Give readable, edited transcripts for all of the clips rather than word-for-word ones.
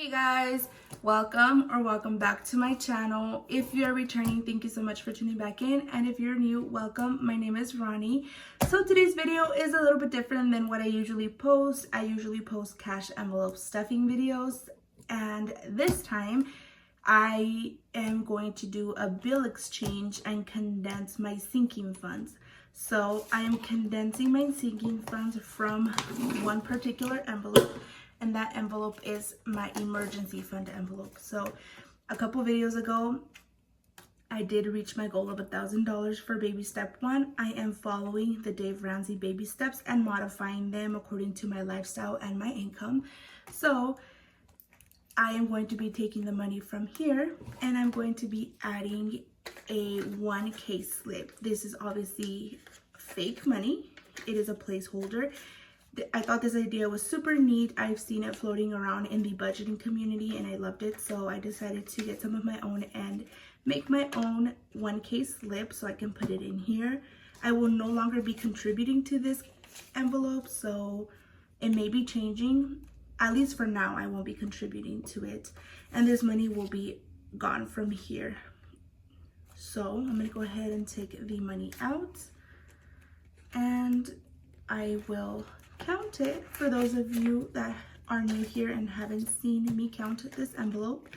Hey guys, welcome back to my channel. If you're returning, thank you so much for tuning back in, and if you're new, welcome. My name is Rani. So today's video is a little bit different than what I usually post. I usually post cash envelope stuffing videos, and this time I am going to do a bill exchange and condense my sinking funds. So I am condensing my sinking funds from one particular envelope, and that envelope is my emergency fund envelope. So a couple videos ago, I did reach my goal of $1,000 for baby step 1. I am following the Dave Ramsey baby steps and modifying them according to my lifestyle and my income. So I am going to be taking the money from here, and I'm going to be adding a 1K slip. This is obviously fake money. It is a placeholder. I thought this idea was super neat. I've seen it floating around in the budgeting community and I loved it. So I decided to get some of my own and make my own 1K slip so I can put it in here. I will no longer be contributing to this envelope, so it may be changing. At least for now, I won't be contributing to it. And this money will be gone from here. So I'm gonna go ahead and take the money out, and I will count it for those of you that are new here and haven't seen me count this envelope.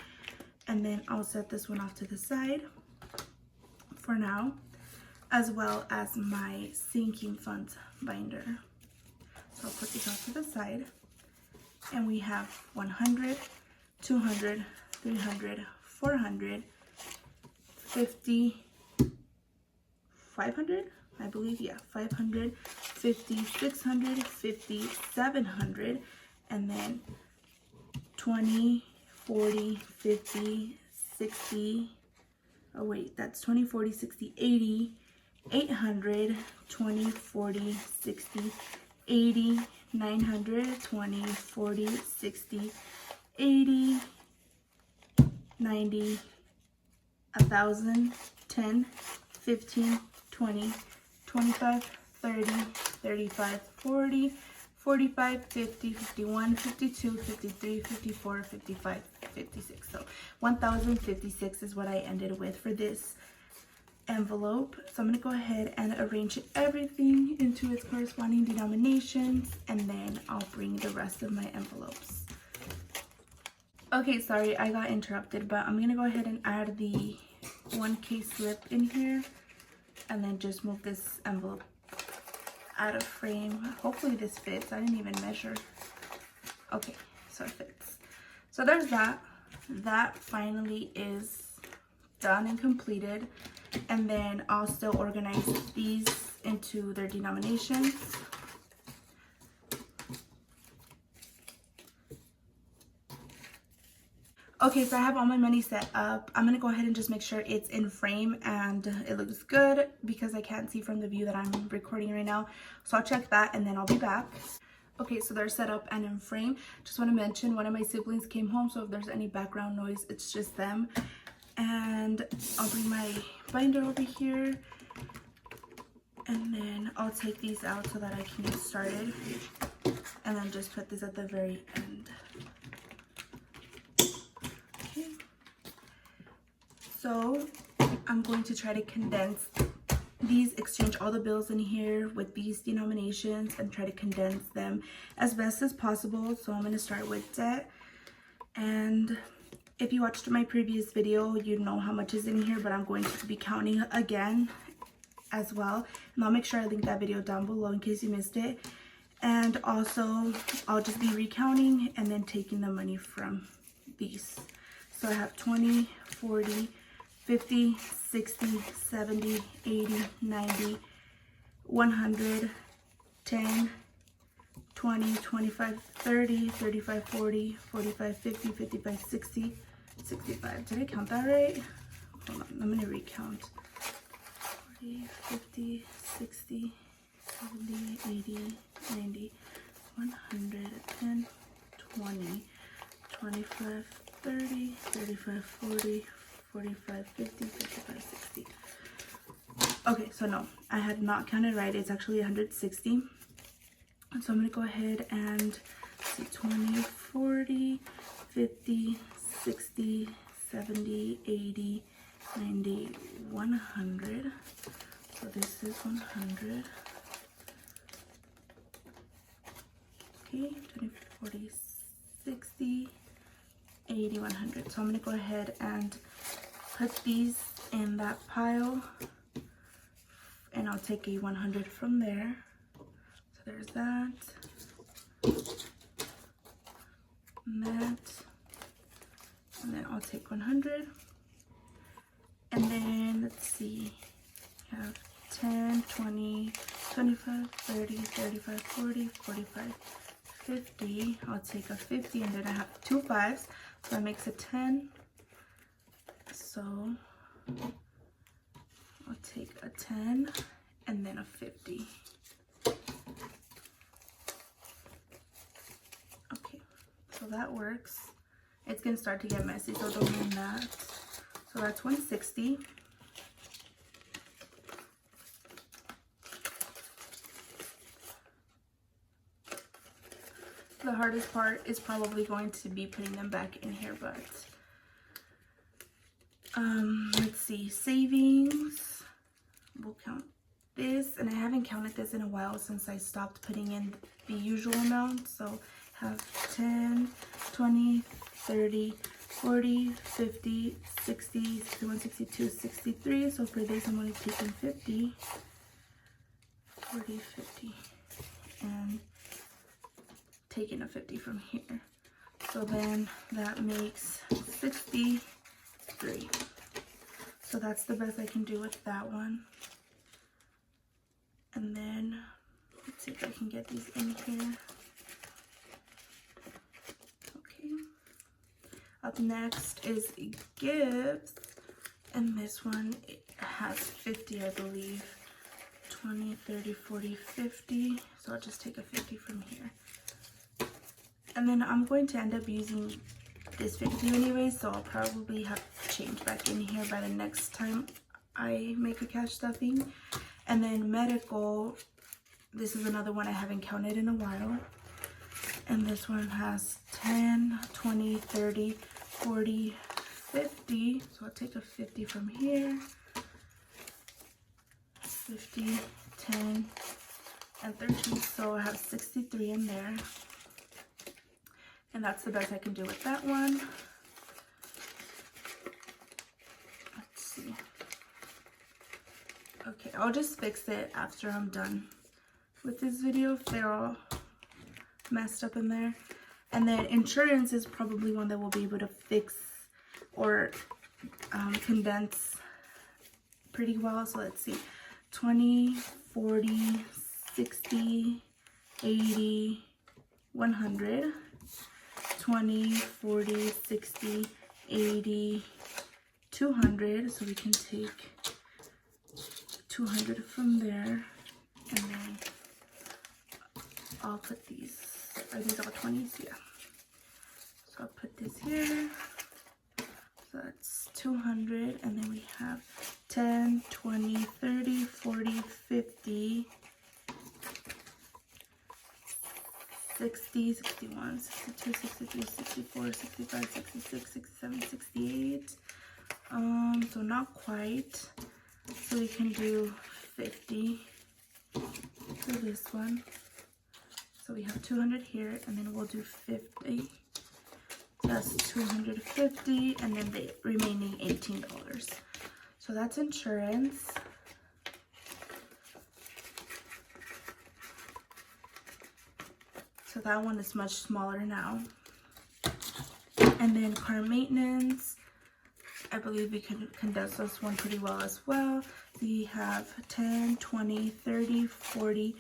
And then I'll set this one off to the side for now, as well as my sinking funds binder. So I'll put these off to the side, and we have 100, 200, 300, 400, 50, 500, I believe, yeah, 500, 50, 600, 50, 700, and then 20, 40, 50, 60, oh wait, that's 20, 40, 60, 80, 800, 20, 40, 60, 80, 900, 20, 40, 60, 80, 90, 1,000, 10, 15, 20, 25, 30, 35, 40, 45, 50, 51, 52, 53, 54, 55, 56. So 1,056 is what I ended with for this envelope. So I'm going to go ahead and arrange everything into its corresponding denominations, and then I'll bring the rest of my envelopes. Okay, sorry, I got interrupted, but I'm going to go ahead and add the 1K slip in here, and then just move this envelope out of frame. Hopefully this fits. I didn't even measure. Okay, so it fits. So there's that. That finally is done and completed. And then I'll still organize these into their denominations. Okay, so I have all my money set up. I'm gonna go ahead and just make sure it's in frame and it looks good, because I can't see from the view that I'm recording right now. So I'll check that and then I'll be back. Okay, so they're set up and in frame. Just want to mention, one of my siblings came home, so if there's any background noise, it's just them. And I'll bring my binder over here, and then I'll take these out so that I can get started, and then just put this at the very end. Okay. So I'm going to try to condense these, exchange all the bills in here with these denominations, and try to condense them as best as possible. So I'm going to start with debt. And if you watched my previous video, you know how much is in here, but I'm going to be counting again as well. And I'll make sure I link that video down below in case you missed it. And also, I'll just be recounting and then taking the money from these. So I have 20, 40, 50, 60, 70, 80, 90, 100, 10, 20, 25, 30, 35, 40, 45, 50, 55, 60, 65. Did I count that right? Hold on, I'm gonna recount. 40, 50, 60, 70, 80, 90, 100, 10, 20, 25, 30, 35, 40, 45, 50, 55, 60. Okay, so no, I had not counted right. It's actually 160. So I'm going to go ahead and see 20, 40, 50, 60, 70, 80, 90, 100. So this is 100. Okay, 20, 40, 60, 80, 100. So I'm going to go ahead and put these in that pile, and I'll take a 100 from there. So there's that, and that, and then I'll take 100. And then let's see, we have 10, 20, 25, 30, 35, 40, 45, 50. I'll take a 50, and then I have 2 5s, so that makes a 10. So I'll take a 10 and then a 50. Okay, so that works. It's gonna start to get messy, so don't mind that. So that's 160. The hardest part is probably going to be putting them back in here, but let's see, savings, we'll count this, and I haven't counted this in a while since I stopped putting in the usual amount. So have 10, 20, 30, 40, 50, 60, 61, 62, 63. So for this I'm only taking 50, 40, 50, and taking a 50 from here. So then that makes 63. So that's the best I can do with that one. And then let's see if I can get these in here. Okay. Up next is gifts, and this one, it has 50, I believe. 20, 30, 40, 50. So I'll just take a 50 from here. And then I'm going to end up using this 50 anyway, so I'll probably have change back in here by the next time I make a cash stuffing. And then medical, this is another one I haven't counted in a while. And this one has 10, 20, 30, 40, 50. So I'll take a 50 from here. 50, 10, and 13. So I have 63 in there. And that's the best I can do with that one. Let's see. Okay, I'll just fix it after I'm done with this video if they're all messed up in there. And then insurance is probably one that we'll be able to fix or condense pretty well. So let's see, 20, 40, 60, 80, 100. 20, 40, 60, 80, 200. So we can take 200 from there, and then I'll put these, are these all 20s? Yeah. So I'll put this here. So that's 200, and then we have 10, 20, 30, 40, 50, 60, 61, 62, 63, 64, 65, 66, 67, 68. So not quite. So we can do 50 for this one. So we have 200 here, and then we'll do 50. That's 250, and then the remaining $18. So that's insurance. So that one is much smaller now. And then car maintenance, I believe we can condense this one pretty well as well. We have 10, 20, 30, 40,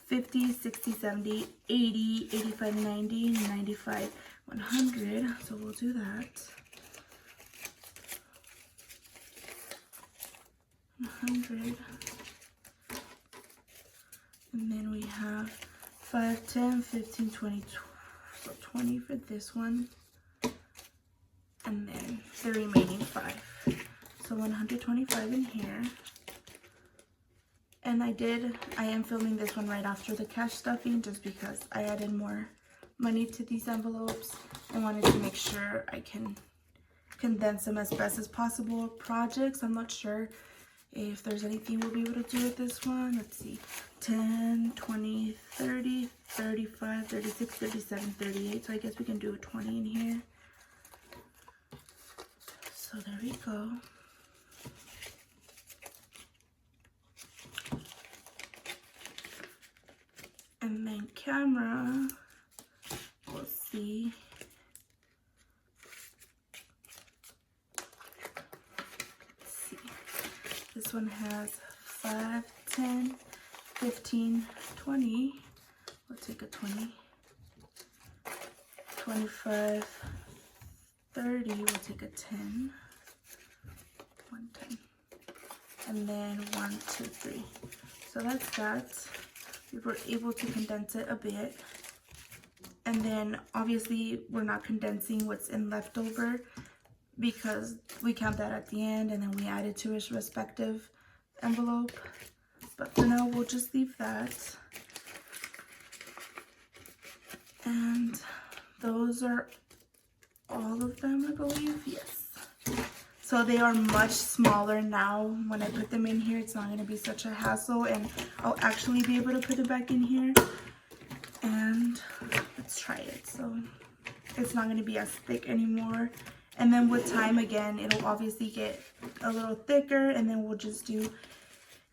50, 60, 70, 80, 85, 90, 95, 100. So we'll do that. 100. And then we have 5, 10, 15, 20, so 20 for this one, and then the remaining 5. So 125 in here. And I am filming this one right after the cash stuffing just because I added more money to these envelopes. I wanted to make sure I can condense them as best as possible. Projects, I'm not sure if there's anything we'll be able to do with this one. Let's see, 10, 20, 30, 35, 36, 37, 38. So I guess we can do a 20 in here. So there we go. And then camera, we'll see. Let's see. This one has 5, 10, 15, 20. We'll take a 20. 25, 30. We'll take a 10. 110. And then 1, 2, 3. So that's that. We were able to condense it a bit. And then obviously we're not condensing what's in leftover because we count that at the end and then we add it to its respective envelope. But for now we'll just leave that. And those are all of them, I believe. Yes. So they are much smaller now. When I put them in here, it's not going to be such a hassle, and I'll actually be able to put it back in here. And let's try it. So it's not going to be as thick anymore. And then with time, again, it'll obviously get a little thicker, and then we'll just do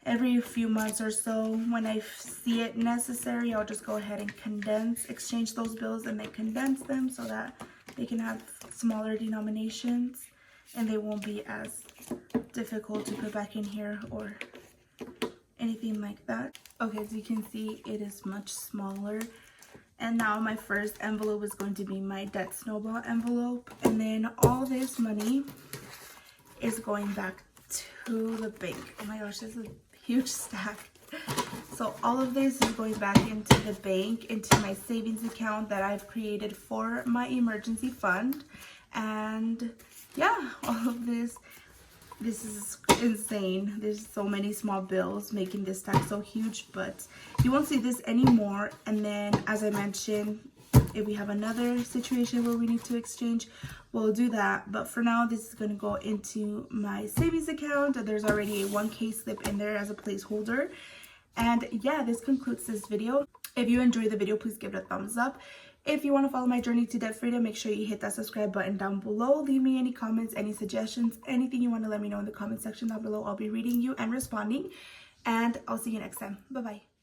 every few months or so. When I see it necessary, I'll just go ahead and exchange those bills and then condense them so that they can have smaller denominations. And they won't be as difficult to put back in here or anything like that. Okay, as you can see, it is much smaller. And now my first envelope is going to be my debt snowball envelope. And then all this money is going back to the bank. Oh my gosh, this is a huge stack. So all of this is going back into the bank, into my savings account that I've created for my emergency fund. And yeah, all of this is insane. There's so many small bills making this stack so huge, but you won't see this anymore. And then, as I mentioned, if we have another situation where we need to exchange, we'll do that. But for now, this is going to go into my savings account. There's already a 1K slip in there as a placeholder. And yeah, this concludes this video. If you enjoyed the video, please give it a thumbs up. If you want to follow my journey to debt freedom, make sure you hit that subscribe button down below. Leave me any comments, any suggestions, anything you want to let me know in the comment section down below. I'll be reading you and responding. And I'll see you next time. Bye-bye.